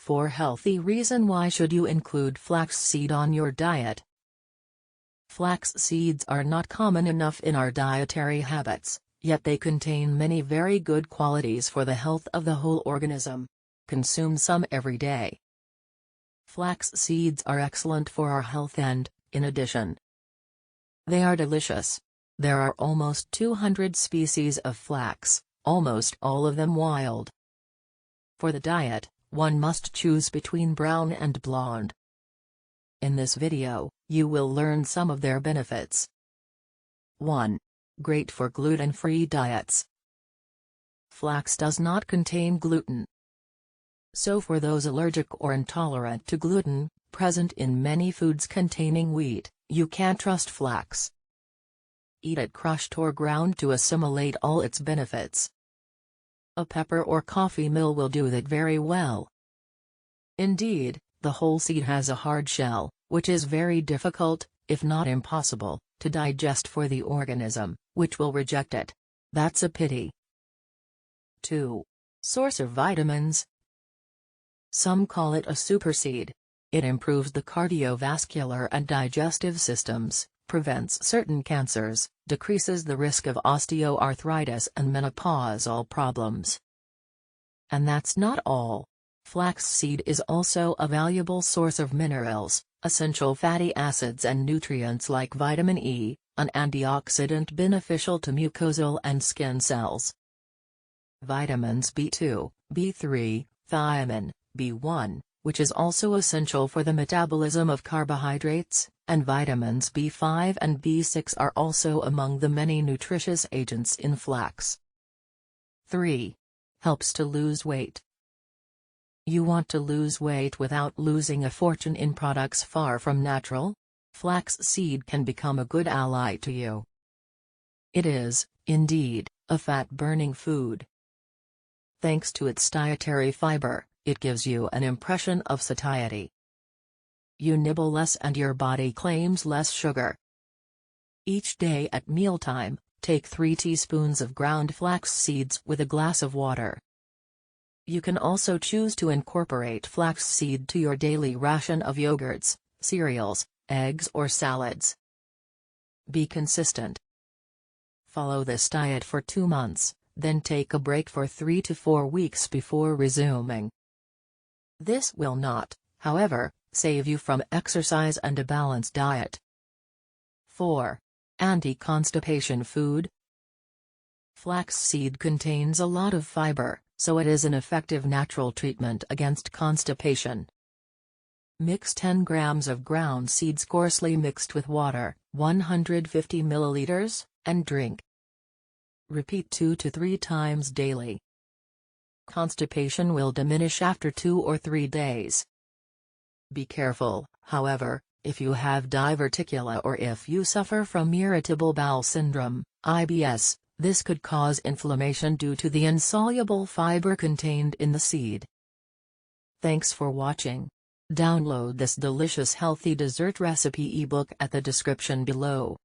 For healthy reason, why should you include flaxseed on your diet? Flax seeds are not common enough in our dietary habits, yet they contain many very good qualities for the health of the whole organism. Consume some every day. Flax seeds are excellent for our health and, in addition, they are delicious. There are almost 200 species of flax, almost all of them wild. For the diet, one must choose between brown and blonde. In this video, you will learn some of their benefits. 1. Great for gluten-free diets. Flax does not contain gluten. So for those allergic or intolerant to gluten, present in many foods containing wheat, you can trust flax. Eat it crushed or ground to assimilate all its benefits. A pepper or coffee mill will do that very well. Indeed, the whole seed has a hard shell, which is very difficult, if not impossible, to digest for the organism, which will reject it. That's a pity. 2. Source of vitamins. Some call it a superseed. It improves the cardiovascular and digestive systems, prevents certain cancers, decreases the risk of osteoarthritis and menopausal problems. And that's not all. Flaxseed is also a valuable source of minerals, essential fatty acids and nutrients like vitamin E, an antioxidant beneficial to mucosal and skin cells. Vitamins B2, B3, thiamine, B1, which is also essential for the metabolism of carbohydrates, and vitamins B5 and B6 are also among the many nutritious agents in flax. 3. Helps to lose weight. You want to lose weight without losing a fortune in products far from natural? Flaxseed can become a good ally to you. It is, indeed, a fat-burning food. Thanks to its dietary fiber, it gives you an impression of satiety. You nibble less and your body claims less sugar. Each day at mealtime, take 3 teaspoons of ground flax seeds with a glass of water. You can also choose to incorporate flaxseed to your daily ration of yogurts, cereals, eggs or salads. Be consistent. Follow this diet for 2 months, then take a break for 3 to 4 weeks before resuming. This will not, however, save you from exercise and a balanced diet. 4. Anti-constipation food. Flaxseed contains a lot of fiber, so it is an effective natural treatment against constipation. Mix 10 grams of ground seeds coarsely mixed with water, 150 milliliters, and drink. Repeat 2 to 3 times daily. Constipation will diminish after 2 or 3 days. Be careful, however, if you have diverticula or if you suffer from irritable bowel syndrome, IBS, this could cause inflammation due to the insoluble fiber contained in the seed. Thanks for watching. Download this delicious healthy dessert recipe ebook at the description below.